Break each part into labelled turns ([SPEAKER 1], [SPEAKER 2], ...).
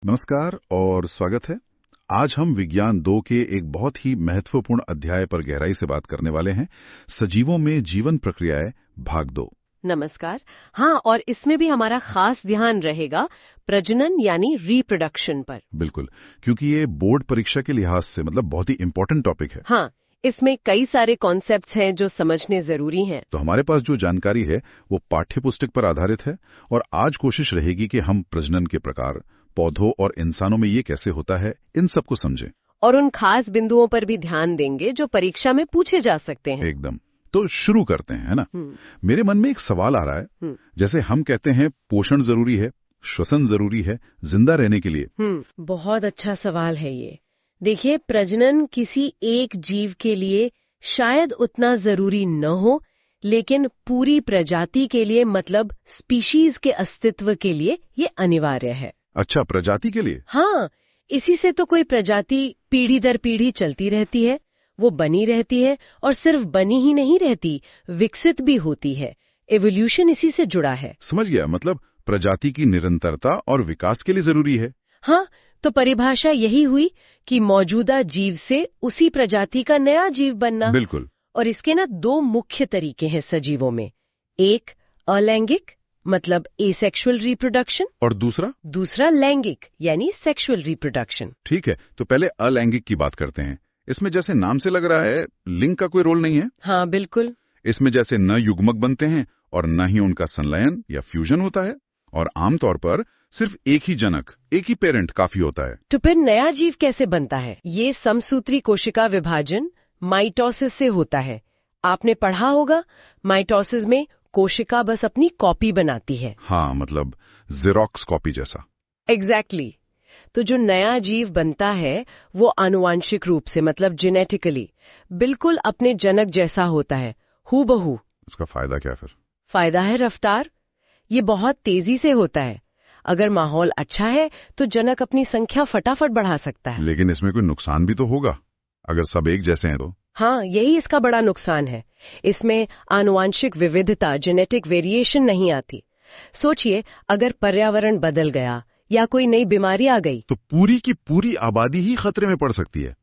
[SPEAKER 1] नमस्कार और स्वागत है। आज हम विज्ञान 2 के एक बहुत ही महत्वपूर्ण अध्याय पर गहराई से बात करने वाले हैं, सजीवों में जीवन प्रक्रियाएं भाग 2।
[SPEAKER 2] नमस्कार। हाँ, और इसमें भी हमारा खास ध्यान रहेगा प्रजनन यानी रिप्रोडक्शन पर।
[SPEAKER 1] बिल्कुल, क्योंकि ये बोर्ड परीक्षा के लिहाज से बहुत ही इम्पोर्टेंट टॉपिक है।
[SPEAKER 2] हाँ, इसमें कई सारे कॉन्सेप्ट्स हैं जो समझने जरूरी हैं।
[SPEAKER 1] तो हमारे पास जो जानकारी है वो पाठ्य पुस्तक पर आधारित है और आज कोशिश रहेगी कि हम प्रजनन के प्रकार, पौधों और इंसानों में ये कैसे होता है, इन सबको समझें
[SPEAKER 2] और उन खास बिंदुओं पर भी ध्यान देंगे जो परीक्षा में पूछे जा सकते हैं।
[SPEAKER 1] एकदम। तो शुरू करते हैं, है ना? मेरे मन में एक सवाल आ रहा है। जैसे हम कहते हैं पोषण जरूरी है, श्वसन जरूरी है जिंदा रहने के लिए।
[SPEAKER 2] बहुत अच्छा सवाल है ये। देखिए, प्रजनन किसी एक जीव के लिए शायद उतना जरूरी न हो, लेकिन पूरी प्रजाति के लिए, मतलब स्पीशीज के अस्तित्व के लिए ये अनिवार्य है।
[SPEAKER 1] अच्छा, प्रजाति के लिए?
[SPEAKER 2] हाँ, इसी से तो कोई प्रजाति पीढ़ी दर पीढ़ी चलती रहती है, वो बनी रहती है और सिर्फ बनी ही नहीं रहती, विकसित भी होती है। एवोल्यूशन इसी से जुड़ा है।
[SPEAKER 1] समझ गया, मतलब प्रजाति की निरंतरता और विकास के लिए जरूरी है।
[SPEAKER 2] हाँ, तो परिभाषा यही हुई कि मौजूदा जीव से उसी प्रजाति का नया जीव बनना।
[SPEAKER 1] बिल्कुल।
[SPEAKER 2] और इसके ना दो मुख्य तरीके हैं सजीवों में। एक अलैंगिक, मतलब एसेक्सुअल रिप्रोडक्शन,
[SPEAKER 1] और दूसरा
[SPEAKER 2] लैंगिक यानी सेक्सुअल रिप्रोडक्शन।
[SPEAKER 1] ठीक है, तो पहले अलैंगिक की बात करते हैं। इसमें जैसे नाम से लग रहा है, लिंग का कोई रोल नहीं है।
[SPEAKER 2] हाँ, बिल्कुल।
[SPEAKER 1] इसमें जैसे न युग्मक बनते हैं और न ही उनका संलयन या फ्यूजन होता है, और आमतौर पर सिर्फ एक ही जनक, एक ही पेरेंट काफी होता है।
[SPEAKER 2] तो फिर नया जीव कैसे बनता है? ये समसूत्री कोशिका विभाजन माइटोसिस से होता है। आपने पढ़ा होगा, माइटोसिस में कोशिका बस अपनी कॉपी बनाती है।
[SPEAKER 1] हाँ, मतलब जेरोक्स कॉपी जैसा।
[SPEAKER 2] एग्जैक्टली। तो जो नया जीव बनता है वो आनुवांशिक रूप से, मतलब जेनेटिकली, बिल्कुल अपने जनक जैसा होता है, हूबहू।
[SPEAKER 1] इसका फायदा क्या फिर?
[SPEAKER 2] फायदा है रफ्तार। ये बहुत तेजी से होता है। अगर माहौल अच्छा है तो जनक अपनी संख्या फटाफट बढ़ा सकता है।
[SPEAKER 1] लेकिन इसमें कोई नुकसान भी तो होगा, अगर सब एक जैसे हैं तो।
[SPEAKER 2] हाँ, यही इसका बड़ा नुकसान है। इसमें आनुवांशिक विविधता, जेनेटिक वेरिएशन नहीं आती। सोचिए, अगर पर्यावरण बदल गया या कोई नई बीमारी आ गई
[SPEAKER 1] तो पूरी की पूरी आबादी ही खतरे में पड़ सकती है,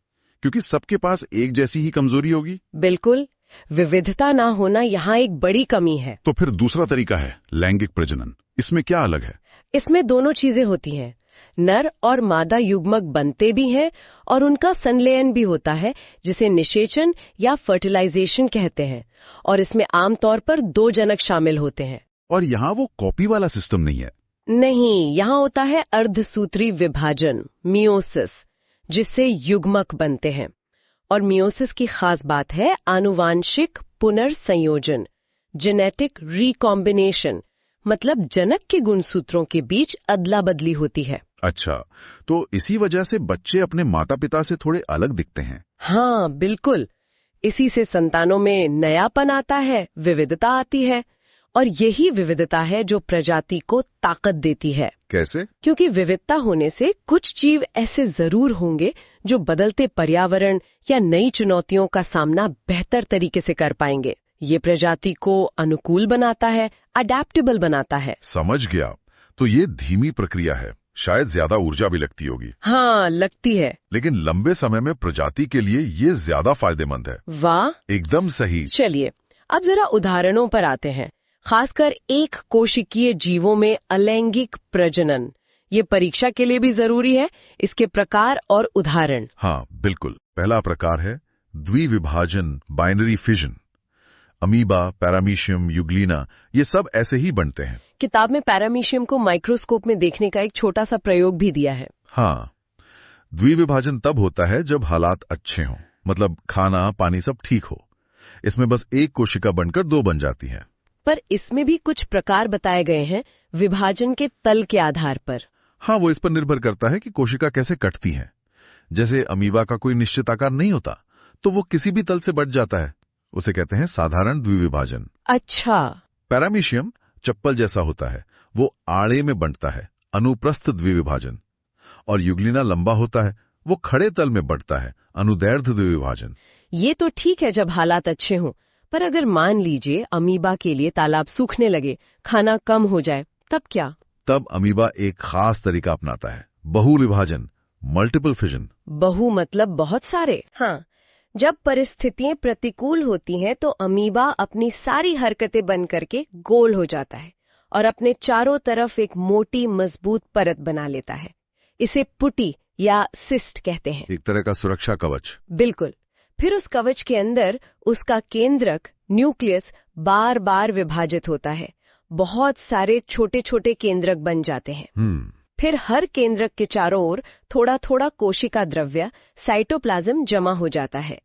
[SPEAKER 1] क्योंकि सबके पास एक जैसी ही कमजोरी होगी।
[SPEAKER 2] बिल्कुल, विविधता ना होना यहाँ एक बड़ी कमी है।
[SPEAKER 1] तो फिर दूसरा तरीका है लैंगिक प्रजनन। इसमें क्या अलग है?
[SPEAKER 2] इसमें दोनों चीजें होती हैं। नर और मादा युग्मक बनते भी हैं और उनका संलयन भी होता है, जिसे निषेचन या फर्टिलाइजेशन कहते हैं। और इसमें आमतौर पर 2 जनक शामिल होते हैं।
[SPEAKER 1] और यहाँ वो कॉपी वाला सिस्टम नहीं है।
[SPEAKER 2] नहीं, यहाँ होता है अर्धसूत्री विभाजन, मियोसिस, जिससे युग्मक बनते हैं। और मियोसिस की खास बात है आनुवांशिक पुनर्संयोजन, जेनेटिक रिकॉम्बिनेशन, मतलब जनक के गुणसूत्रों के बीच अदला बदली होती है।
[SPEAKER 1] अच्छा, तो इसी वजह से बच्चे अपने माता पिता से थोड़े अलग दिखते हैं।
[SPEAKER 2] हाँ, बिल्कुल। इसी से संतानों में नयापन आता है, विविधता आती है। और यही विविधता है जो प्रजाति को ताकत देती है।
[SPEAKER 1] कैसे?
[SPEAKER 2] क्योंकि विविधता होने से कुछ जीव ऐसे जरूर होंगे जो बदलते पर्यावरण या नई चुनौतियों का सामना बेहतर तरीके से कर पाएंगे। ये प्रजाति को अनुकूल बनाता है, अडैप्टेबल बनाता है।
[SPEAKER 1] समझ गया। तो ये धीमी प्रक्रिया है, शायद ज्यादा ऊर्जा भी लगती होगी।
[SPEAKER 2] हाँ, लगती है।
[SPEAKER 1] लेकिन लंबे समय में प्रजाति के लिए ये ज्यादा फायदेमंद है।
[SPEAKER 2] वाह,
[SPEAKER 1] एकदम सही।
[SPEAKER 2] चलिए अब जरा उदाहरणों पर आते हैं। खासकर एक कोशिकीय जीवों में अलैंगिक प्रजनन, ये परीक्षा के लिए भी जरूरी है। इसके प्रकार और उदाहरण।
[SPEAKER 1] हाँ, बिल्कुल। पहला प्रकार है द्विविभाजन, बाइनरी फिजन। अमीबा, पैरामीशियम, युग्लिना, ये सब ऐसे ही बनते हैं।
[SPEAKER 2] किताब में पैरामीशियम को माइक्रोस्कोप में देखने का एक छोटा सा प्रयोग भी दिया है।
[SPEAKER 1] हाँ, द्विविभाजन तब होता है जब हालात अच्छे हों, मतलब खाना पानी सब ठीक हो। इसमें बस एक कोशिका बनकर 2 बन जाती है।
[SPEAKER 2] पर इसमें भी कुछ प्रकार बताए गए हैं विभाजन के तल के आधार पर।
[SPEAKER 1] हाँ, वो इस पर निर्भर करता है कि कोशिका कैसे कटती है। जैसे अमीबा का कोई निश्चित आकार नहीं होता, तो वो किसी भी तल से बट जाता है। उसे कहते हैं साधारण द्विविभाजन।
[SPEAKER 2] अच्छा।
[SPEAKER 1] पैरामीशियम चप्पल जैसा होता है, वो आड़े में बंटता है, अनुप्रस्थ द्विविभाजन। और युग्लिना लंबा होता है, वो खड़े तल में बढ़ता है, अनुदैर्ध्य द्विविभाजन।
[SPEAKER 2] ये तो ठीक है जब हालात अच्छे हों, पर अगर मान लीजिए अमीबा के लिए तालाब सूखने लगे, खाना कम हो जाए, तब क्या?
[SPEAKER 1] तब अमीबा एक खास तरीका अपनाता है, बहु विभाजन, मल्टीपल फिजन।
[SPEAKER 2] बहु मतलब बहुत सारे। हाँ, जब परिस्थितियां प्रतिकूल होती हैं तो अमीबा अपनी सारी हरकतें बंद करके गोल हो जाता है और अपने चारों तरफ एक मोटी मजबूत परत बना लेता है। इसे पुटी या सिस्ट कहते हैं।
[SPEAKER 1] एक तरह का सुरक्षा कवच।
[SPEAKER 2] बिल्कुल। फिर उस कवच के अंदर उसका केंद्रक न्यूक्लियस बार बार विभाजित होता है। बहुत सारे छोटे छोटे केंद्रक बन जाते हैं। फिर हर केंद्रक के चारों ओर थोड़ा थोड़ा कोशिका द्रव्य साइटोप्लाज्म जमा हो जाता है।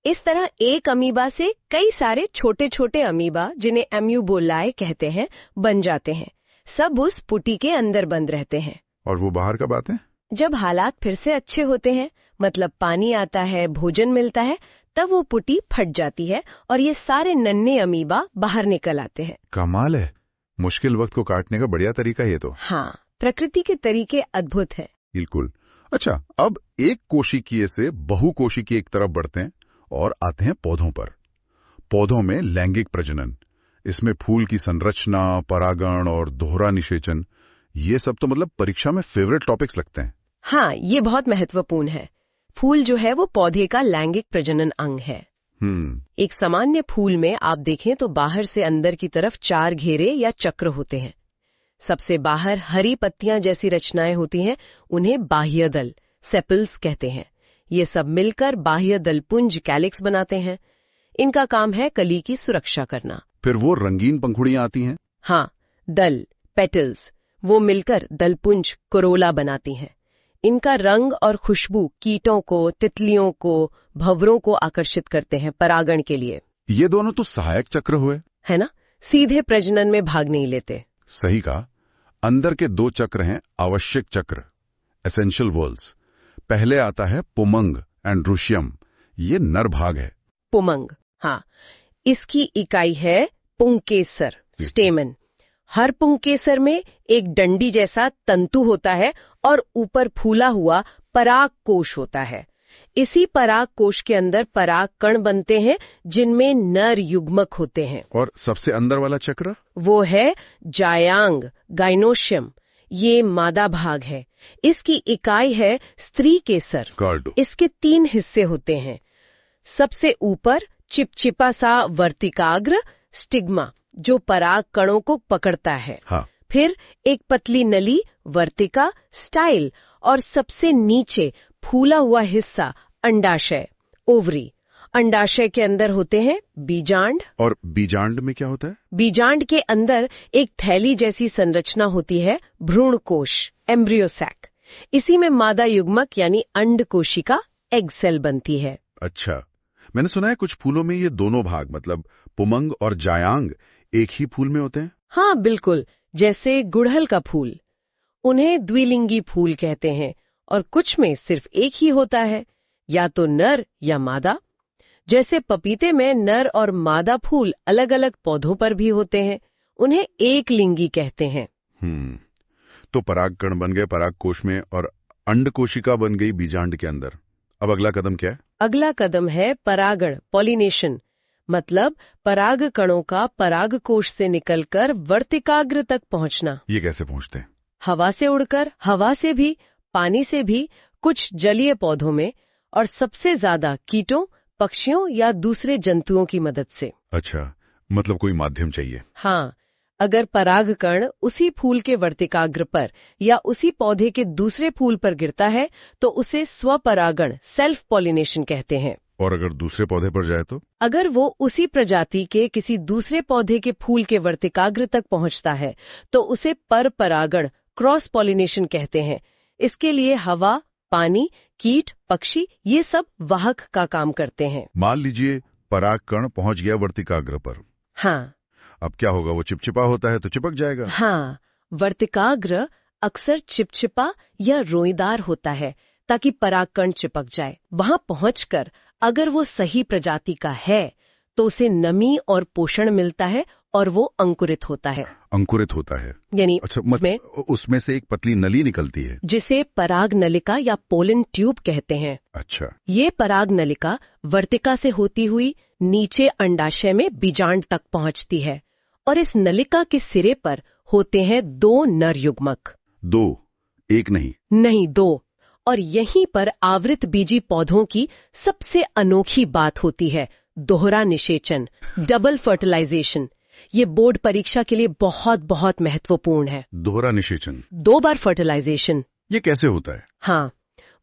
[SPEAKER 2] इस तरह एक अमीबा से कई सारे छोटे छोटे अमीबा, जिन्हें एम्यूबोलाई कहते हैं, बन जाते हैं। सब उस पुटी के अंदर बंद रहते हैं।
[SPEAKER 1] और वो बाहर कब आते हैं?
[SPEAKER 2] जब हालात फिर से अच्छे होते हैं, मतलब पानी आता है, भोजन मिलता है, तब वो पुटी फट जाती है और ये सारे नन्हे अमीबा बाहर निकल आते हैं।
[SPEAKER 1] कमाल है, मुश्किल वक्त को काटने का बढ़िया तरीका ये तो।
[SPEAKER 2] हाँ, प्रकृति के तरीके अद्भुत है।
[SPEAKER 1] बिल्कुल। अच्छा, अब एक कोशिकीय से बहुकोशिकीय एक तरफ बढ़ते हैं और आते हैं पौधों पर। पौधों में लैंगिक प्रजनन, इसमें फूल की संरचना, परागण और दोहरा निषेचन, ये सब तो मतलब परीक्षा में फेवरेट टॉपिक्स लगते हैं।
[SPEAKER 2] हाँ, ये बहुत महत्वपूर्ण है। फूल जो है वो पौधे का लैंगिक प्रजनन अंग है। एक सामान्य फूल में आप देखें तो बाहर से अंदर की तरफ 4 घेरे या चक्र होते हैं। सबसे बाहर हरी पत्तियां जैसी रचनाएं होती हैं, उन्हें बाह्य दल, सेपल्स कहते हैं। ये सब मिलकर बाह्य दलपुंज कैलिक्स बनाते हैं। इनका काम है कली की सुरक्षा करना।
[SPEAKER 1] फिर वो रंगीन पंखुड़ियां आती हैं।
[SPEAKER 2] हाँ, दल, पेटल्स, वो मिलकर दलपुंज कोरोला बनाती हैं। इनका रंग और खुशबू कीटों को, तितलियों को, भंवरों को आकर्षित करते हैं परागण के लिए।
[SPEAKER 1] ये दोनों तो सहायक चक्र हुए,
[SPEAKER 2] है ना? सीधे प्रजनन में भाग नहीं लेते।
[SPEAKER 1] सही कहा। अंदर के 2 चक्र हैं आवश्यक चक्र, एसेंशियल वॉल्स। पहले आता है पुमंग एंड्रोशियम, ये नर भाग है।
[SPEAKER 2] पुमंग, हाँ, इसकी इकाई है पुंकेसर, स्टेमन। हर पुंकेसर में एक डंडी जैसा तंतु होता है और ऊपर फूला हुआ पराग कोश होता है। इसी पराग कोश के अंदर पराग कण बनते हैं, जिनमें नर युग्मक होते हैं।
[SPEAKER 1] और सबसे अंदर वाला चक्र?
[SPEAKER 2] वो है जायांग, गाइनोशियम। ये मादा भाग है। इसकी इकाई है स्त्री केसर। इसके 3 हिस्से होते हैं। सबसे ऊपर चिपचिपा सा वर्तिकाग्र, स्टिग्मा, जो पराग कणों को पकड़ता है।
[SPEAKER 1] हाँ।
[SPEAKER 2] फिर एक पतली नली, वर्तिका, स्टाइल, और सबसे नीचे फूला हुआ हिस्सा अंडाशय, ओवरी। अंडाशय के अंदर होते हैं बीजांड।
[SPEAKER 1] और बीजांड में क्या होता है?
[SPEAKER 2] बीजांड के अंदर एक थैली जैसी संरचना होती है, भ्रूण कोश, एम्ब्रियोसैक। इसी में मादा युग्मक यानी अंड कोशिका, एग सेल बनती है।
[SPEAKER 1] अच्छा, मैंने सुना है कुछ फूलों में ये दोनों भाग, मतलब पुमंग और जायांग, एक ही फूल में होते हैं।
[SPEAKER 2] हाँ, बिल्कुल, जैसे गुड़हल का फूल। उन्हें द्विलिंगी फूल कहते हैं और कुछ में सिर्फ एक ही होता है, या तो नर या मादा। जैसे पपीते में नर और मादा फूल अलग अलग पौधों पर भी होते हैं, उन्हें एक लिंगी कहते हैं।
[SPEAKER 1] तो परागकण बन गए पराग कोश में और अंड कोशिका बन गई बीजांड के अंदर। अब अगला कदम क्या है?
[SPEAKER 2] अगला कदम है परागण, पॉलिनेशन। मतलब पराग कणों का पराग कोश से निकलकर वर्तिकाग्र तक पहुंचना।
[SPEAKER 1] ये कैसे पहुंचते हैं?
[SPEAKER 2] हवा से उड़कर, हवा से भी, पानी से भी, कुछ जलीय पौधों में, और सबसे ज्यादा कीटों, पक्षियों या दूसरे जंतुओं की मदद से।
[SPEAKER 1] अच्छा, मतलब कोई माध्यम चाहिए।
[SPEAKER 2] हाँ, अगर परागकण उसी फूल के वर्तिकाग्र पर या उसी पौधे के दूसरे फूल पर गिरता है तो उसे स्वपरागण, सेल्फ पॉलिनेशन कहते हैं।
[SPEAKER 1] और अगर दूसरे पौधे पर जाए तो?
[SPEAKER 2] अगर वो उसी प्रजाति के किसी दूसरे पौधे के फूल के वर्तिकाग्र तक पहुंचता है तो उसे परपरागण, क्रॉस पॉलिनेशन कहते हैं। इसके लिए हवा, पानी, कीट, पक्षी, ये सब वाहक का काम करते हैं।
[SPEAKER 1] मान लीजिए परागकण पहुंच गया वर्तिकाग्र पर।
[SPEAKER 2] हाँ।
[SPEAKER 1] अब क्या होगा? वो चिपचिपा होता है तो चिपक जाएगा।
[SPEAKER 2] हाँ, वर्तिकाग्र अक्सर चिपचिपा या रोईदार होता है ताकि परागकण चिपक जाए। वहां पहुंचकर अगर वो सही प्रजाति का है तो उसे नमी और पोषण मिलता है और वो अंकुरित होता है।
[SPEAKER 1] अंकुरित होता है
[SPEAKER 2] यानी
[SPEAKER 1] अच्छा, उसमें से एक पतली नली निकलती है
[SPEAKER 2] जिसे पराग नलिका या पोलन ट्यूब कहते हैं।
[SPEAKER 1] अच्छा।
[SPEAKER 2] ये पराग नलिका वर्तिका से होती हुई नीचे अंडाशय में बीजांड तक पहुंचती है और इस नलिका के सिरे पर होते हैं 2 नर युग्मक।
[SPEAKER 1] 2, एक नहीं?
[SPEAKER 2] नहीं, 2। और यहीं पर आवृत बीजी पौधों की सबसे अनोखी बात होती है, दोहरा निषेचन, डबल फर्टिलाइजेशन। ये बोर्ड परीक्षा के लिए बहुत बहुत महत्वपूर्ण है।
[SPEAKER 1] दोहरा निषेचन,
[SPEAKER 2] 2 बार फर्टिलाइजेशन।
[SPEAKER 1] ये कैसे होता है?
[SPEAKER 2] हाँ,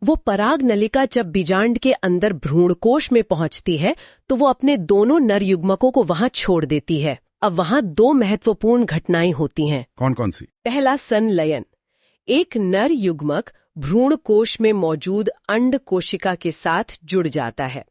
[SPEAKER 2] वो पराग नलिका जब बीजांड के अंदर भ्रूणकोश में पहुंचती है तो वो अपने दोनों नर युग्मकों को वहां छोड़ देती है। अब वहां 2 महत्वपूर्ण घटनाएं होती हैं।
[SPEAKER 1] कौन कौन सी?
[SPEAKER 2] पहला, संलयन। एक नर युग्मक भ्रूणकोश में मौजूद अंड कोशिका के साथ जुड़ जाता है।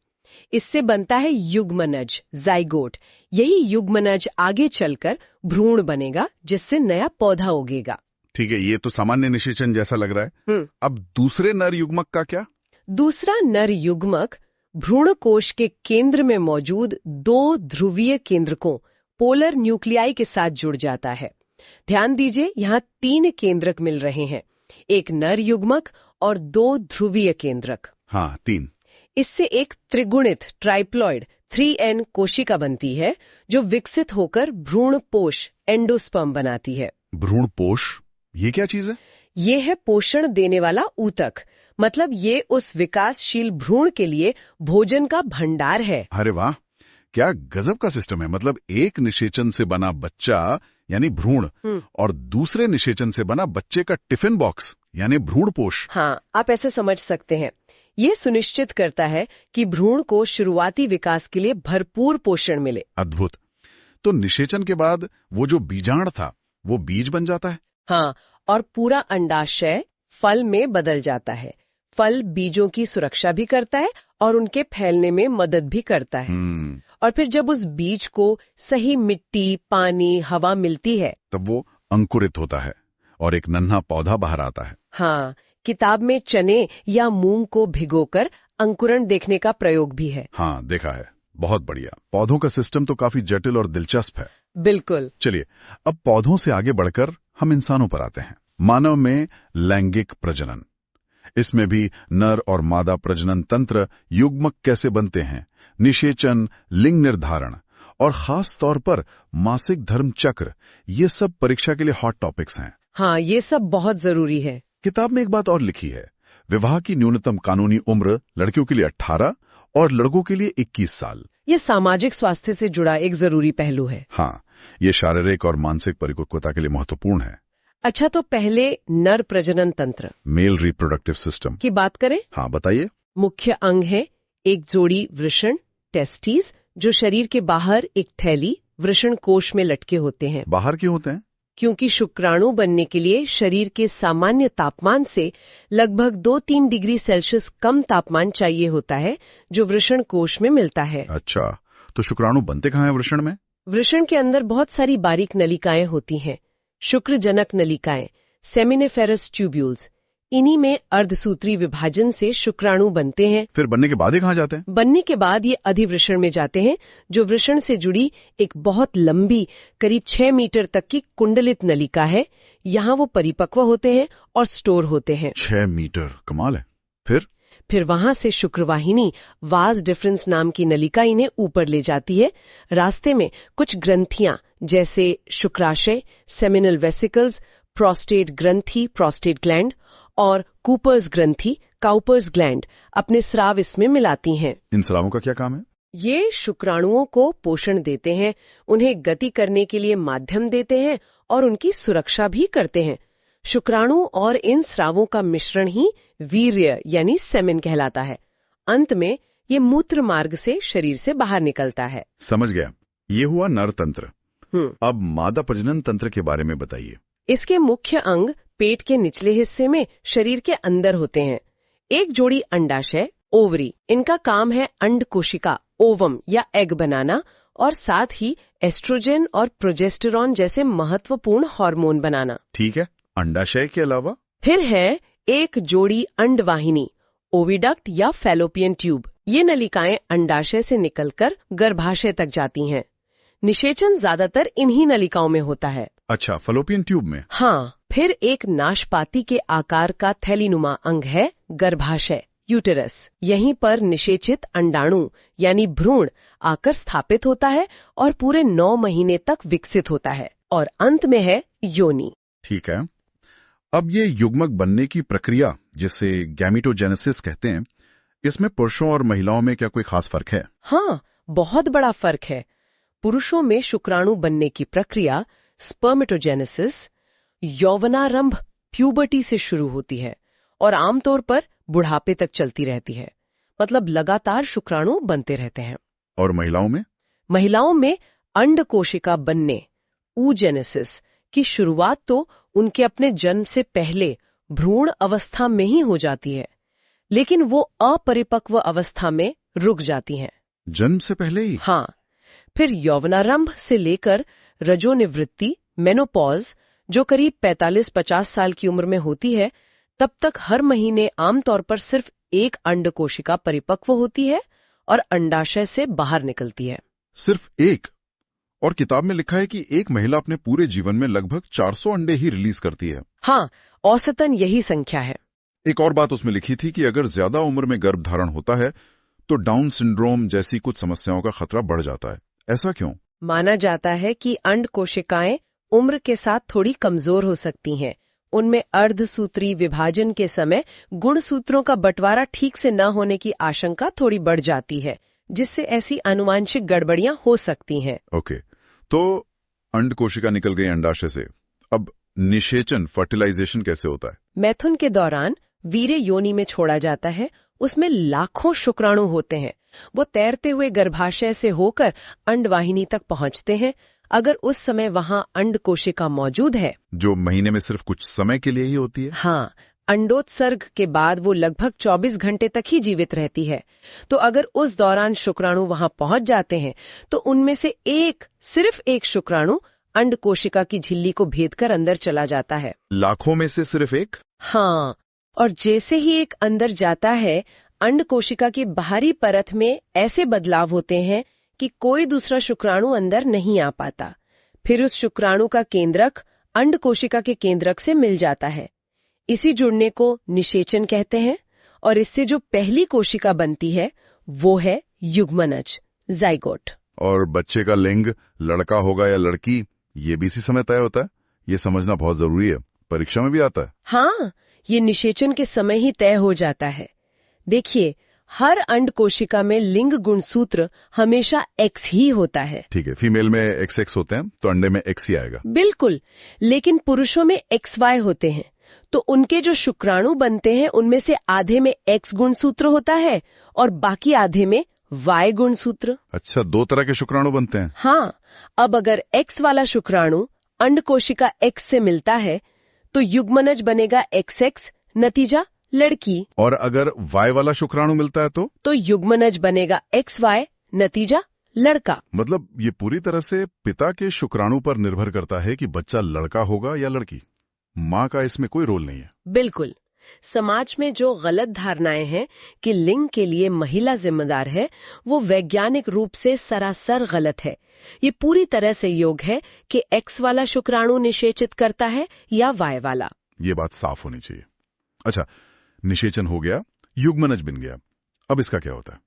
[SPEAKER 2] इससे बनता है युग्मनज, जाइगोट। यही युग्मनज आगे चलकर भ्रूण बनेगा, जिससे नया पौधा उगेगा।
[SPEAKER 1] ठीक है, ये तो सामान्य निषेचन जैसा लग रहा है। अब दूसरे नर युग्मक का क्या?
[SPEAKER 2] दूसरा नर युग्मक भ्रूणकोश के केंद्र में मौजूद 2 ध्रुवीय केंद्रकों, पोलर न्यूक्लियाई के साथ जुड़ जाता है। ध्यान दीजिए, यहाँ 3 केंद्रक मिल रहे हैं, एक नर युग्मक और 2 ध्रुवीय केंद्रक।
[SPEAKER 1] हाँ, 3।
[SPEAKER 2] इससे एक त्रिगुणित ट्राइप्लॉइड 3N कोशिका बनती है, जो विकसित होकर भ्रूणपोष एंडोस्पर्म बनाती है।
[SPEAKER 1] भ्रूणपोष, ये क्या चीज है?
[SPEAKER 2] ये है पोषण देने वाला ऊतक। मतलब ये उस विकासशील भ्रूण के लिए भोजन का भंडार है।
[SPEAKER 1] अरे वाह, क्या गजब का सिस्टम है। मतलब एक निषेचन से बना बच्चा यानी भ्रूण और दूसरे निषेचन से बना बच्चे का टिफिन बॉक्स यानी भ्रूणपोष।
[SPEAKER 2] हाँ, आप ऐसे समझ सकते हैं। ये सुनिश्चित करता है कि भ्रूण को शुरुआती विकास के लिए भरपूर पोषण मिले।
[SPEAKER 1] अद्भुत। तो निषेचन के बाद वो जो बीजांड था वो बीज बन जाता है?
[SPEAKER 2] हाँ, और पूरा अंडाशय फल में बदल जाता है। फल बीजों की सुरक्षा भी करता है और उनके फैलने में मदद भी करता है। और फिर जब उस बीज को सही मिट्टी, पानी, हवा मिलती है
[SPEAKER 1] तब वो अंकुरित होता है और एक नन्हा पौधा बाहर आता है।
[SPEAKER 2] हाँ, किताब में चने या मूंग को भिगोकर अंकुरण देखने का प्रयोग भी है।
[SPEAKER 1] हाँ, देखा है। बहुत बढ़िया। पौधों का सिस्टम तो काफी जटिल और दिलचस्प है।
[SPEAKER 2] बिल्कुल।
[SPEAKER 1] चलिए, अब पौधों से आगे बढ़कर हम इंसानों पर आते हैं। मानव में लैंगिक प्रजनन, इसमें भी नर और मादा प्रजनन तंत्र, युग्मक कैसे बनते हैं, निषेचन, लिंग निर्धारण और खास तौर पर मासिक धर्म चक्र, ये सब परीक्षा के लिए हॉट टॉपिक्स हैं।
[SPEAKER 2] हाँ, ये सब बहुत जरूरी है।
[SPEAKER 1] किताब में एक बात और लिखी है, विवाह की न्यूनतम कानूनी उम्र लड़कियों के लिए 18 और लड़कों के लिए 21 साल।
[SPEAKER 2] ये सामाजिक स्वास्थ्य से जुड़ा एक जरूरी पहलू है।
[SPEAKER 1] हाँ, ये शारीरिक और मानसिक परिपक्वता के लिए महत्वपूर्ण है।
[SPEAKER 2] अच्छा, तो पहले नर प्रजनन तंत्र,
[SPEAKER 1] मेल रिप्रोडक्टिव सिस्टम
[SPEAKER 2] की बात करें।
[SPEAKER 1] हाँ, बताइए।
[SPEAKER 2] मुख्य अंग है एक जोड़ी वृषण, टेस्टिस, जो शरीर के बाहर एक थैली, वृषण कोश में लटके होते हैं।
[SPEAKER 1] बाहर क्यों होते हैं?
[SPEAKER 2] क्योंकि शुक्राणु बनने के लिए शरीर के सामान्य तापमान से लगभग 2-3 डिग्री सेल्सियस कम तापमान चाहिए होता है, जो वृषण कोश में मिलता है।
[SPEAKER 1] अच्छा, तो शुक्राणु बनते कहाँ हैं वृषण में?
[SPEAKER 2] वृषण के अंदर बहुत सारी बारीक नलिकाएं होती हैं, शुक्रजनक नलिकाएं, सेमिनिफेरस ट्यूब्यूल्स। इन्हीं में अर्धसूत्री विभाजन से शुक्राणु बनते हैं।
[SPEAKER 1] फिर बनने के बाद ये कहाँ जाते हैं?
[SPEAKER 2] बनने के बाद ये अधिवृषण में जाते हैं, जो वृषण से जुड़ी एक बहुत लंबी, करीब 6 मीटर तक की कुंडलित नलिका है। यहाँ वो परिपक्व होते हैं और स्टोर होते हैं।
[SPEAKER 1] 6 मीटर, कमाल है। फिर
[SPEAKER 2] वहां से शुक्रवाहिनी, वाज डिफरेंस नाम की नलिका इन्हें ऊपर ले जाती है। रास्ते में कुछ ग्रंथियां जैसे शुक्राशय, सेमिनल वेसिकल्स, प्रोस्टेट ग्रंथि, प्रोस्टेट ग्लैंड और कूपर्स ग्रंथि, काउपर्स ग्लैंड अपने स्राव इसमें मिलाती हैं।
[SPEAKER 1] इन स्रावों का क्या काम है?
[SPEAKER 2] ये शुक्राणुओं को पोषण देते हैं, उन्हें गति करने के लिए माध्यम देते हैं और उनकी सुरक्षा भी करते हैं। शुक्राणु और इन स्रावों का मिश्रण ही वीर्य यानी सेमेन कहलाता है। अंत में ये मूत्र मार्ग से शरीर से बाहर निकलता है।
[SPEAKER 1] समझ गया, ये हुआ नर तंत्र। अब मादा प्रजनन तंत्र के बारे में बताइए।
[SPEAKER 2] इसके मुख्य अंग पेट के निचले हिस्से में शरीर के अंदर होते हैं। एक जोड़ी अंडाशय, ओवरी, इनका काम है अंड कोशिका, ओवम या एग बनाना और साथ ही एस्ट्रोजन और प्रोजेस्टेरॉन जैसे महत्वपूर्ण हार्मोन बनाना।
[SPEAKER 1] ठीक है, अंडाशय के अलावा?
[SPEAKER 2] फिर है एक जोड़ी अंडवाहिनी, ओविडक्ट या फैलोपियन ट्यूब। ये नलिकाएं अंडाशय से निकलकर गर्भाशय तक जाती हैं। निषेचन ज्यादातर इन्हीं नलिकाओं में होता है।
[SPEAKER 1] अच्छा, फैलोपियन ट्यूब में?
[SPEAKER 2] हाँ, फिर एक नाशपाती के आकार का थैलीनुमा अंग है गर्भाशय, यूटेरस। यहीं पर निषेचित अंडाणु यानी भ्रूण आकर स्थापित होता है और पूरे 9 महीने तक विकसित होता है। और अंत में है योनि।
[SPEAKER 1] ठीक है, अब ये युग्मक बनने की प्रक्रिया, जिसे गैमेटोजेनेसिस कहते हैं, इसमें पुरुषों और महिलाओं में क्या कोई खास फर्क है?
[SPEAKER 2] हाँ, बहुत बड़ा फर्क है। पुरुषों में शुक्राणु बनने की प्रक्रिया स्पर्मेटोजेनेसिस यौवनारंभ प्यूबर्टी से शुरू होती है और आमतौर पर बुढ़ापे तक चलती रहती है। मतलब लगातार शुक्राणु बनते रहते हैं।
[SPEAKER 1] और महिलाओं में?
[SPEAKER 2] महिलाओं में अंड कोशिका बनने oogenesis की शुरुआत तो उनके अपने जन्म से पहले भ्रूण अवस्था में ही हो जाती है, लेकिन वो अपरिपक्व अवस्था में रुक जाती हैं।
[SPEAKER 1] जन्म से पहले ही?
[SPEAKER 2] हाँ, फिर यौवनारंभ से लेकर रजोनिवृत्ति मेनोपॉज, जो करीब 45-50 साल की उम्र में होती है, तब तक हर महीने आमतौर पर सिर्फ एक अंड कोशिका परिपक्व होती है और अंडाशय से बाहर निकलती है।
[SPEAKER 1] सिर्फ एक? और किताब में लिखा है कि एक महिला अपने पूरे जीवन में लगभग 400 अंडे ही रिलीज करती है।
[SPEAKER 2] हाँ, औसतन यही संख्या है।
[SPEAKER 1] एक और बात उसमें लिखी थी कि अगर ज्यादा उम्र में गर्भधारण होता है तो डाउन सिंड्रोम जैसी कुछ समस्याओं का खतरा बढ़ जाता है। ऐसा क्यों?
[SPEAKER 2] माना जाता है कि अंड कोशिकाएं उम्र के साथ थोड़ी कमजोर हो सकती हैं। उनमें अर्धसूत्री विभाजन के समय गुणसूत्रों का बंटवारा ठीक से न होने की आशंका थोड़ी बढ़ जाती है, जिससे ऐसी आनुवांशिक गड़बड़ियां हो सकती हैं।
[SPEAKER 1] ओके, तो अंड कोशिका निकल गई अंडाशय से, अब निषेचन फर्टिलाइजेशन कैसे होता है?
[SPEAKER 2] मैथुन के दौरान वीर्य योनि में छोड़ा जाता है। उसमें लाखों शुक्राणु होते हैं। वो तैरते हुए गर्भाशय से होकर अंडवाहिनी तक पहुंचते हैं। अगर उस समय वहां अंड कोशिका मौजूद है,
[SPEAKER 1] जो महीने में सिर्फ कुछ समय के लिए ही होती है।
[SPEAKER 2] हाँ, अंडोत्सर्ग के बाद वो लगभग 24 घंटे तक ही जीवित रहती है। तो अगर उस दौरान शुक्राणु वहां पहुंच जाते हैं तो उनमें से सिर्फ एक शुक्राणु अंड कोशिका की झिल्ली को भेदकर अंदर चला जाता है।
[SPEAKER 1] लाखों में से सिर्फ एक?
[SPEAKER 2] हाँ, और जैसे ही एक अंदर जाता है, अंड कोशिका की बाहरी परत में ऐसे बदलाव होते हैं कि कोई दूसरा शुक्राणु अंदर नहीं आ पाता। फिर उस शुक्राणु का केंद्रक अंड कोशिका के केंद्रक से मिल जाता है। इसी जुड़ने को निषेचन कहते हैं और इससे जो पहली कोशिका बनती है वो है युग्मनज, जाइगोट।
[SPEAKER 1] और बच्चे का लिंग लड़का होगा या लड़की, ये भी इसी समय तय होता है? ये समझना बहुत जरूरी है, परीक्षा में भी आता है।
[SPEAKER 2] हाँ, ये निषेचन के समय ही तय हो जाता है। देखिए, हर अंड कोशिका में लिंग गुणसूत्र हमेशा X ही होता है।
[SPEAKER 1] ठीक है, फीमेल में XX होते हैं तो अंडे में X ही आएगा।
[SPEAKER 2] बिल्कुल, लेकिन पुरुषों में XY होते हैं। तो उनके जो शुक्राणु बनते हैं उनमें से आधे में X गुणसूत्र होता है और बाकी आधे में Y गुणसूत्र।
[SPEAKER 1] अच्छा, दो तरह के शुक्राणु बनते हैं।
[SPEAKER 2] हाँ, अब अगर X वाला शुक्राणु अंड कोशिका X से मिलता है तो युग्मनज बनेगा XX, नतीजा लड़की।
[SPEAKER 1] और अगर Y वाला शुक्राणु मिलता है तो
[SPEAKER 2] युग्मनज बनेगा XY, नतीजा लड़का।
[SPEAKER 1] मतलब ये पूरी तरह से पिता के शुक्राणु पर निर्भर करता है कि बच्चा लड़का होगा या लड़की। माँ का इसमें कोई रोल नहीं है।
[SPEAKER 2] बिल्कुल। समाज में जो गलत धारणाएं हैं कि लिंग के लिए महिला जिम्मेदार है, वो वैज्ञानिक रूप से सरासर गलत है। ये पूरी तरह से योग्य है कि X वाला शुक्राणु निषेचित करता है या Y वाला।
[SPEAKER 1] ये बात साफ होनी चाहिए। अच्छा, निषेचन हो गया, युग्मनज बन गया, अब इसका क्या होता है?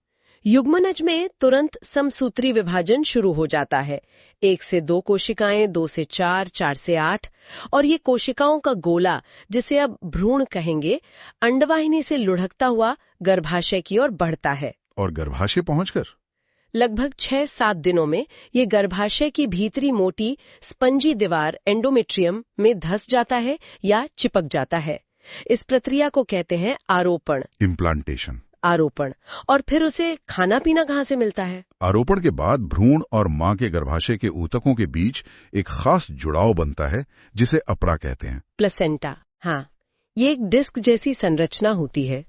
[SPEAKER 2] युग्मनज में तुरंत समसूत्री विभाजन शुरू हो जाता है। 1 से 2 कोशिकाएं, 2 से 4, 4 से 8, और ये कोशिकाओं का गोला, जिसे अब भ्रूण कहेंगे, अंडवाहिनी से लुढ़कता हुआ गर्भाशय की ओर बढ़ता है।
[SPEAKER 1] और गर्भाशय पहुंचकर
[SPEAKER 2] लगभग 6-7 दिनों में ये गर्भाशय की भीतरी मोटी स्पंजी दीवार एंडोमेट्रियम में धंस जाता है या चिपक जाता है। इस प्रक्रिया को कहते हैं आरोपण,
[SPEAKER 1] इम्प्लांटेशन।
[SPEAKER 2] आरोपण। और फिर उसे खाना पीना कहाँ से मिलता है?
[SPEAKER 1] आरोपण के बाद भ्रूण और मां के गर्भाशय के ऊतकों के बीच एक खास जुड़ाव बनता है जिसे अपरा कहते हैं।
[SPEAKER 2] प्लेसेंटा। हाँ, ये एक डिस्क जैसी संरचना होती है।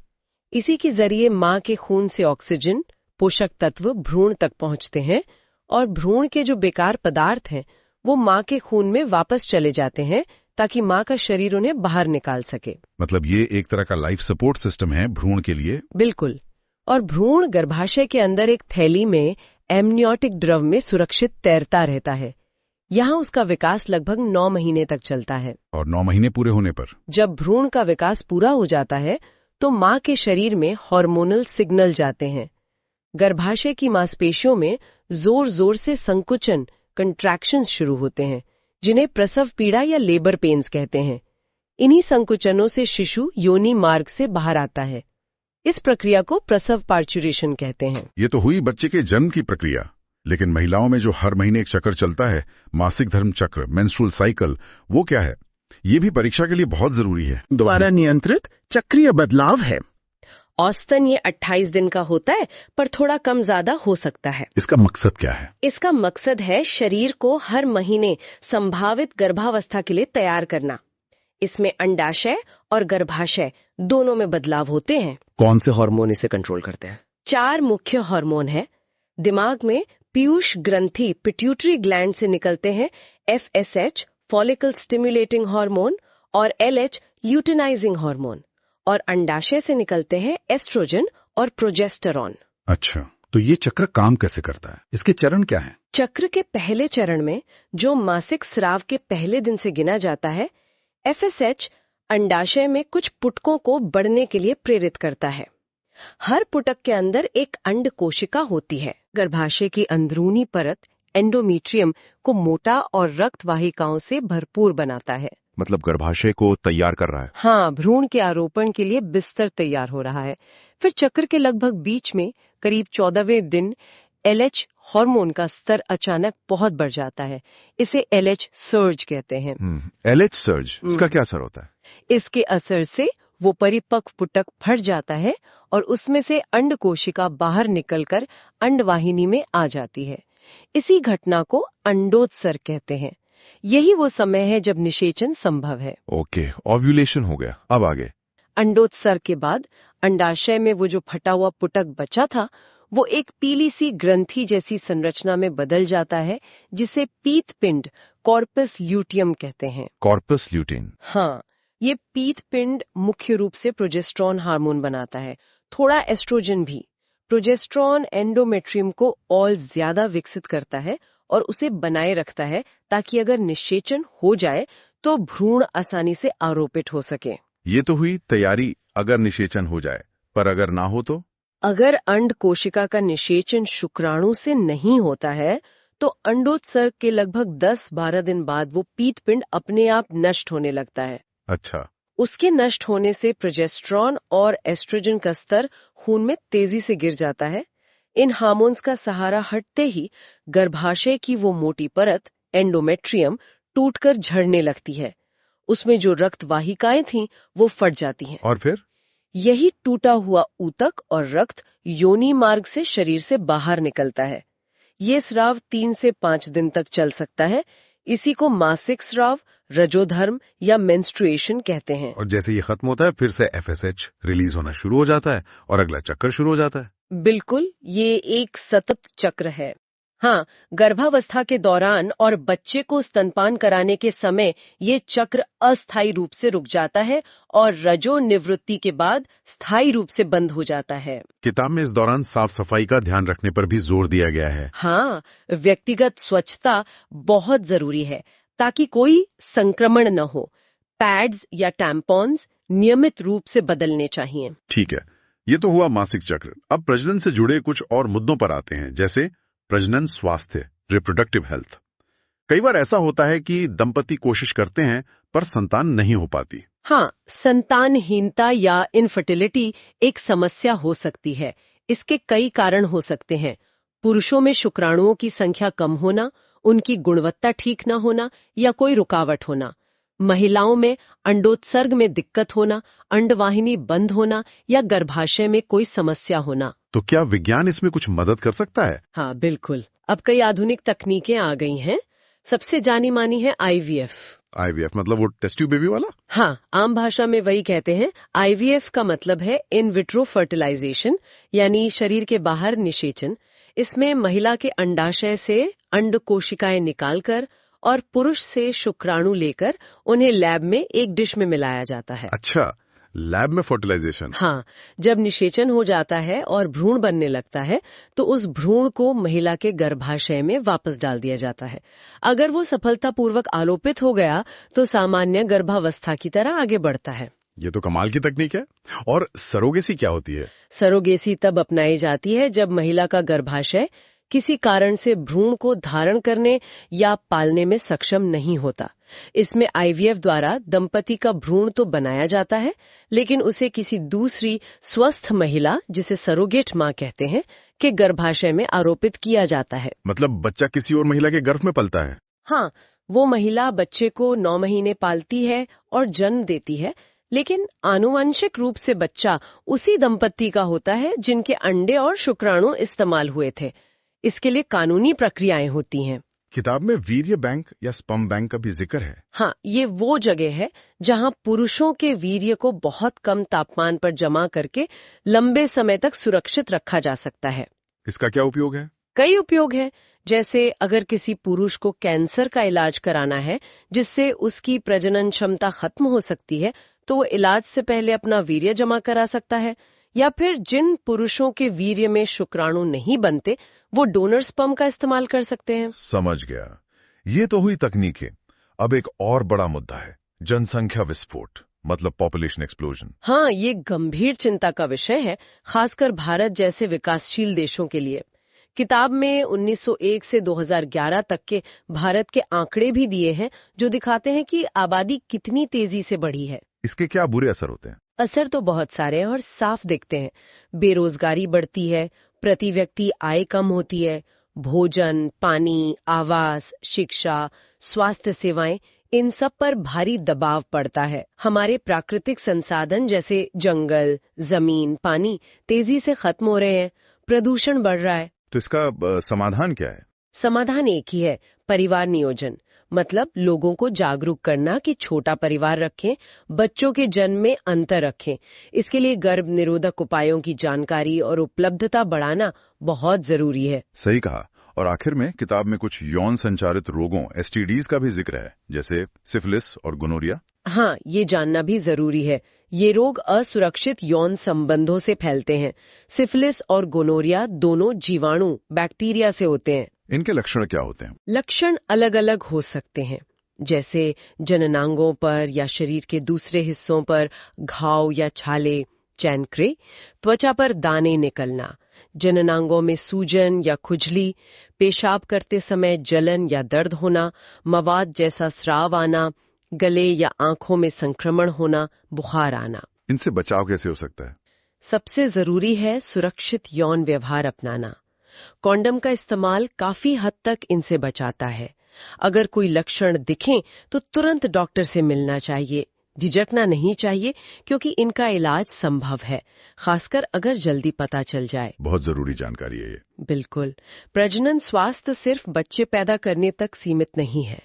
[SPEAKER 2] इसी के जरिए मां के खून से ऑक्सीजन, पोषक तत्व भ्रूण तक पहुंचते हैं और भ्रूण के जो बेकार पदार्थ हैं वो मां के खून में वापस चले जाते हैं ताकि मां का शरीर उन्हें बाहर निकाल सके।
[SPEAKER 1] मतलब ये एक तरह का लाइफ सपोर्ट सिस्टम है भ्रूण के लिए।
[SPEAKER 2] बिल्कुल। और भ्रूण गर्भाशय के अंदर एक थैली में एमनियोटिक द्रव में सुरक्षित तैरता रहता है। यहाँ उसका विकास लगभग 9 महीने तक चलता है।
[SPEAKER 1] और 9 महीने पूरे होने पर
[SPEAKER 2] जब भ्रूण का विकास पूरा हो जाता है तो मां के शरीर में हार्मोनल सिग्नल जाते हैं। गर्भाशय की मांसपेशियों में जोर जोर से संकुचन, कंट्रैक्शंस शुरू होते हैं, जिन्हें प्रसव पीड़ा या लेबर पेन्स कहते हैं। इन्हीं संकुचनों से शिशु योनि मार्ग से बाहर आता है। इस प्रक्रिया को प्रसव पार्चुरेशन कहते हैं।
[SPEAKER 1] ये तो हुई बच्चे के जन्म की प्रक्रिया, लेकिन महिलाओं में जो हर महीने एक चक्र चलता है, मासिक धर्म चक्र, मेंस्ट्रुअल साइकिल, वो क्या है? ये भी परीक्षा के लिए बहुत जरूरी है।
[SPEAKER 3] द्वारा नियंत्रित चक्रीय बदलाव है।
[SPEAKER 2] औसतन ये 28 दिन का होता है, पर थोड़ा कम ज्यादा हो सकता है।
[SPEAKER 1] इसका मकसद क्या है?
[SPEAKER 2] इसका मकसद है शरीर को हर महीने संभावित गर्भावस्था के लिए तैयार करना। इसमें अंडाशय और गर्भाशय दोनों में बदलाव होते हैं।
[SPEAKER 3] कौन से हार्मोन इसे कंट्रोल करते हैं?
[SPEAKER 2] 4 मुख्य हार्मोन हैं। दिमाग में पीयूष ग्रंथि पिट्यूटरी ग्लैंड से निकलते हैं FSH फॉलिकल स्टिमुलेटिंग हार्मोन और LH ल्यूटिनाइजिंग हार्मोन, और अंडाशय से निकलते हैं एस्ट्रोजन और प्रोजेस्टेरॉन।
[SPEAKER 1] अच्छा, तो ये चक्र काम कैसे करता है? इसके चरण क्या हैं?
[SPEAKER 2] चक्र के पहले चरण में, जो मासिक स्राव के पहले दिन से गिना जाता है, FSH अंडाशय में कुछ पुटकों को बढ़ने के लिए प्रेरित करता है। हर पुटक के अंदर एक अंड कोशिका होती है। गर्भाशय की अंदरूनी परत एंडोमेट्रियम को मोटा और रक्त वाहिकाओं से भरपूर बनाता है।
[SPEAKER 4] मतलब गर्भाशय को तैयार कर रहा है।
[SPEAKER 2] हाँ, भ्रूण के आरोपण के लिए बिस्तर तैयार हो रहा है। फिर चक्र के लगभग बीच में, करीब 14वें दिन, LH हार्मोन का स्तर अचानक बहुत बढ़ जाता है। इसे LH सर्ज कहते हैं।
[SPEAKER 4] LH सर्ज, इसका क्या असर होता है?
[SPEAKER 2] इसके असर से वो परिपक्व पुटक फट जाता है और उसमें से अंड कोशिका बाहर निकलकर अंडवाहिनी में आ जाती है। इसी घटना को अंडोत्सर्ग कहते हैं। यही वो समय है जब निषेचन संभव है।
[SPEAKER 4] ओके, ओव्यूलेशन हो गया। अब आगे?
[SPEAKER 2] अंडोत्सर्ग के बाद अंडाशय में वो जो फटा हुआ पुटक बचा था, वो एक पीली सी ग्रंथि जैसी संरचना में बदल जाता है, जिसे पीतपिंड कॉर्पस ल्यूटियम कहते हैं।
[SPEAKER 4] Corpus lutein?
[SPEAKER 2] हाँ, ये पीतपिंड मुख्य रूप से प्रोजेस्टेरॉन हार्मोन बनाता है, थोड़ा एस्ट्रोजन भी। प्रोजेस्टेरॉन एंडोमेट्रियम को और ज्यादा विकसित करता है और उसे बनाए रखता है, ताकि अगर निषेचन हो जाए तो भ्रूण आसानी से आरोपित हो सके।
[SPEAKER 4] ये तो हुई तैयारी अगर निषेचन हो जाए, पर अगर ना हो तो?
[SPEAKER 2] अगर अंड कोशिका का निषेचन शुक्राणु से नहीं होता है, तो अंडोत्सर्ग के लगभग 10-12 दिन बाद वो पीतपिंड अपने आप नष्ट होने लगता है।
[SPEAKER 4] अच्छा।
[SPEAKER 2] उसके नष्ट होने से प्रोजेस्टेरॉन और एस्ट्रोजन का स्तर खून में तेजी से गिर जाता है। इन हार्मोन्स का सहारा हटते ही गर्भाशय की वो मोटी परत एंडोमेट्रियम टूटकर झड़ने लगती है। उसमें जो रक्त वाहिकाएं थीं वो फट जाती हैं।
[SPEAKER 4] और फिर?
[SPEAKER 2] यही टूटा हुआ ऊतक और रक्त योनि मार्ग से शरीर से बाहर निकलता है। ये स्राव 3 से 5 दिन तक चल सकता है। इसी को मासिक स्राव, रजोधर्म या मेंस्ट्रुएशन कहते हैं।
[SPEAKER 4] और जैसे ये खत्म होता है, फिर से FSH रिलीज होना शुरू हो जाता है और अगला चक्कर शुरू हो जाता है।
[SPEAKER 2] बिल्कुल, ये एक सतत चक्र है। हाँ, गर्भावस्था के दौरान और बच्चे को स्तनपान कराने के समय ये चक्र अस्थायी रूप से रुक जाता है और रजो निवृत्ति के बाद स्थायी रूप से बंद हो जाता है।
[SPEAKER 4] किताब में इस दौरान साफ सफाई का ध्यान रखने पर भी जोर दिया गया है।
[SPEAKER 2] हाँ, व्यक्तिगत स्वच्छता बहुत जरूरी है, ताकि कोई संक्रमण न हो। पैड्स या टैम्पॉन्स नियमित रूप से बदलने चाहिए।
[SPEAKER 1] ठीक है, ये तो हुआ मासिक चक्र। अब प्रजनन से जुड़े कुछ और मुद्दों पर आते हैं, जैसे प्रजनन स्वास्थ्य, रिप्रोडक्टिव हेल्थ। कई बार ऐसा होता है कि दंपति कोशिश करते हैं पर संतान नहीं हो पाती।
[SPEAKER 2] हाँ, संतानहीनता या इनफर्टिलिटी एक समस्या हो सकती है। इसके कई कारण हो सकते हैं। पुरुषों में शुक्राणुओं की संख्या कम होना, उनकी गुणवत्ता ठीक न होना या कोई रुकावट होना। महिलाओं में अंडोत्सर्ग में दिक्कत होना, अंडवाहिनी बंद होना या गर्भाशय में कोई समस्या होना।
[SPEAKER 1] तो क्या विज्ञान इसमें कुछ मदद कर सकता है?
[SPEAKER 2] हाँ, बिल्कुल। अब कई आधुनिक तकनीकें आ गई हैं। सबसे जानी मानी है IVF।
[SPEAKER 1] IVF मतलब वो टेस्ट ट्यूब बेबी वाला?
[SPEAKER 2] हाँ, आम भाषा में वही कहते हैं। IVF का मतलब है इन विट्रो फर्टिलाइजेशन, यानी शरीर के बाहर निषेचन। इसमें महिला के अंडाशय से अंड कोशिकाएं निकालकर और पुरुष से शुक्राणु लेकर उन्हें लैब में एक डिश में मिलाया जाता है।
[SPEAKER 1] अच्छा, लैब में फर्टिलाइजेशन?
[SPEAKER 2] हाँ, जब निषेचन हो जाता है और भ्रूण बनने लगता है, तो उस भ्रूण को महिला के गर्भाशय में वापस डाल दिया जाता है। अगर वो सफलतापूर्वक आलोपित हो गया, तो सामान्य गर्भावस्था की तरह आगे बढ़ता है।
[SPEAKER 1] ये तो कमाल की तकनीक है। और सरोगेसी क्या होती है?
[SPEAKER 2] सरोगेसी तब अपनाई जाती है जब महिला का गर्भाशय किसी कारण से भ्रूण को धारण करने या पालने में सक्षम नहीं होता। इसमें आईवीएफ द्वारा दंपति का भ्रूण तो बनाया जाता है, लेकिन उसे किसी दूसरी स्वस्थ महिला, जिसे सरोगेट मां कहते हैं, के गर्भाशय में आरोपित किया जाता है।
[SPEAKER 1] मतलब बच्चा किसी और महिला के गर्भ में पलता है?
[SPEAKER 2] हाँ, वो महिला बच्चे को 9 महीने पालती है और जन्म देती है, लेकिन आनुवंशिक रूप से बच्चा उसी दंपति का होता है जिनके अंडे और शुक्राणु इस्तेमाल हुए थे। इसके लिए कानूनी प्रक्रियाएं होती हैं।
[SPEAKER 1] किताब में वीर्य बैंक या स्पर्म बैंक का भी जिक्र है।
[SPEAKER 2] हाँ, ये वो जगह है जहाँ पुरुषों के वीर्य को बहुत कम तापमान पर जमा करके लंबे समय तक सुरक्षित रखा जा सकता है।
[SPEAKER 1] इसका क्या उपयोग है?
[SPEAKER 2] कई उपयोग हैं, जैसे अगर किसी पुरुष को कैंसर का इलाज कराना है जिससे उसकी प्रजनन क्षमता खत्म हो सकती है, तो वो इलाज से पहले अपना वीर्य जमा करा सकता है। या फिर जिन पुरुषों के वीर्य में शुक्राणु नहीं बनते, वो डोनर स्पर्म का इस्तेमाल कर सकते हैं।
[SPEAKER 1] समझ गया। ये तो हुई तकनीकें। अब एक और बड़ा मुद्दा है, जनसंख्या विस्फोट, मतलब पॉपुलेशन एक्सप्लोजन।
[SPEAKER 2] हाँ, ये गंभीर चिंता का विषय है, खासकर भारत जैसे विकासशील देशों के लिए। किताब में 1901 से 2011 तक के भारत के आंकड़े भी दिए हैं, जो दिखाते हैं कि आबादी कितनी तेजी से बढ़ी है।
[SPEAKER 1] इसके क्या बुरे असर होते हैं?
[SPEAKER 2] असर तो बहुत सारे हैं और साफ दिखते हैं। बेरोजगारी बढ़ती है, प्रति व्यक्ति आय कम होती है, भोजन, पानी, आवास, शिक्षा, स्वास्थ्य सेवाएं, इन सब पर भारी दबाव पड़ता है। हमारे प्राकृतिक संसाधन जैसे जंगल, जमीन, पानी तेजी से खत्म हो रहे हैं, प्रदूषण बढ़ रहा है।
[SPEAKER 1] तो इसका समाधान क्या है?
[SPEAKER 2] समाधान एक ही है, परिवार नियोजन। मतलब लोगों को जागरूक करना कि छोटा परिवार रखें, बच्चों के जन्म में अंतर रखें। इसके लिए गर्भ निरोधक उपायों की जानकारी और उपलब्धता बढ़ाना बहुत जरूरी है।
[SPEAKER 1] सही कहा। और आखिर में किताब में कुछ यौन संचारित रोगों एसटीडीज का भी जिक्र है, जैसे सिफिलिस और गोनोरिया।
[SPEAKER 2] हाँ, ये जानना भी जरूरी है। ये रोग असुरक्षित यौन संबंधों से फैलते हैं। सिफिलिस और गोनोरिया दोनों जीवाणु बैक्टीरिया से होते हैं।
[SPEAKER 1] इनके लक्षण क्या होते हैं?
[SPEAKER 2] लक्षण अलग अलग हो सकते हैं, जैसे जननांगों पर या शरीर के दूसरे हिस्सों पर घाव या छाले, चैनक्रे, त्वचा पर दाने निकलना, जननांगों में सूजन या खुजली, पेशाब करते समय जलन या दर्द होना, मवाद जैसा स्राव आना, गले या आंखों में संक्रमण होना, बुखार आना।
[SPEAKER 1] इनसे बचाव कैसे हो सकता है?
[SPEAKER 2] सबसे जरूरी है सुरक्षित यौन व्यवहार अपनाना। कॉन्डम का इस्तेमाल काफी हद तक इनसे बचाता है। अगर कोई लक्षण दिखें तो तुरंत डॉक्टर से मिलना चाहिए, झिझकना नहीं चाहिए, क्योंकि इनका इलाज संभव है, खासकर अगर जल्दी पता चल जाए।
[SPEAKER 1] बहुत जरूरी जानकारी है ये।
[SPEAKER 2] बिल्कुल। प्रजनन स्वास्थ्य सिर्फ बच्चे पैदा करने तक सीमित नहीं है,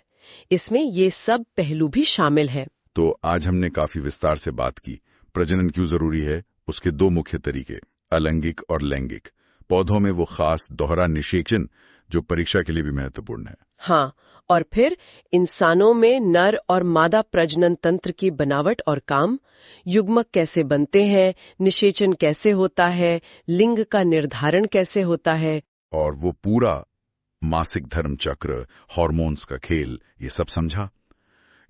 [SPEAKER 2] इसमें ये सब पहलू भी शामिल है।
[SPEAKER 1] तो आज हमने काफी विस्तार से बात की। प्रजनन क्यों जरूरी है, उसके दो मुख्य तरीके, अलैंगिक और लैंगिक, पौधों में वो खास दोहरा निषेचन जो परीक्षा के लिए भी महत्वपूर्ण है।
[SPEAKER 2] हाँ, और फिर इंसानों में नर और मादा प्रजनन तंत्र की बनावट और काम, युग्मक कैसे बनते हैं, निषेचन कैसे होता है, लिंग का निर्धारण कैसे होता है,
[SPEAKER 1] और वो पूरा मासिक धर्म चक्र, हार्मोन्स का खेल, ये सब समझा।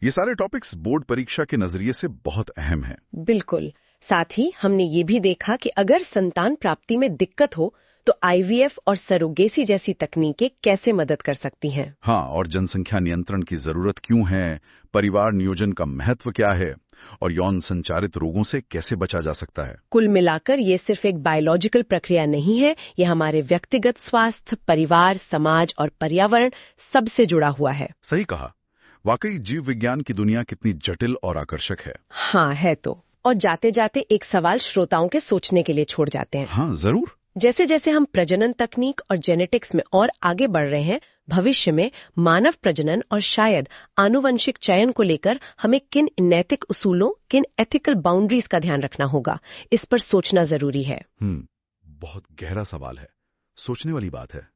[SPEAKER 1] ये सारे टॉपिक्स बोर्ड परीक्षा के नजरिए से बहुत अहम हैं।
[SPEAKER 2] बिल्कुल। साथ ही हमने ये भी देखा कि अगर संतान प्राप्ति में दिक्कत हो तो आईवीएफ और सरोगेसी जैसी तकनीकें कैसे मदद कर सकती हैं।
[SPEAKER 1] हाँ, और जनसंख्या नियंत्रण की जरूरत क्यों है, परिवार नियोजन का महत्व क्या है, और यौन संचारित रोगों से कैसे बचा जा सकता है।
[SPEAKER 2] कुल मिलाकर ये सिर्फ एक बायोलॉजिकल प्रक्रिया नहीं है, ये हमारे व्यक्तिगत स्वास्थ्य, परिवार, समाज और पर्यावरण सबसे जुड़ा हुआ है।
[SPEAKER 1] सही कहा। वाकई जीव विज्ञान की दुनिया कितनी जटिल और आकर्षक है।
[SPEAKER 2] हाँ, है तो। और जाते जाते एक सवाल श्रोताओं के सोचने के लिए छोड़ जाते हैं।
[SPEAKER 1] हाँ, जरूर।
[SPEAKER 2] जैसे जैसे हम प्रजनन तकनीक और जेनेटिक्स में और आगे बढ़ रहे हैं, भविष्य में मानव प्रजनन और शायद आनुवंशिक चयन को लेकर हमें किन नैतिक उसूलों, किन एथिकल बाउंड्रीज का ध्यान रखना होगा, इस पर सोचना जरूरी है।
[SPEAKER 1] बहुत गहरा सवाल है, सोचने वाली बात है।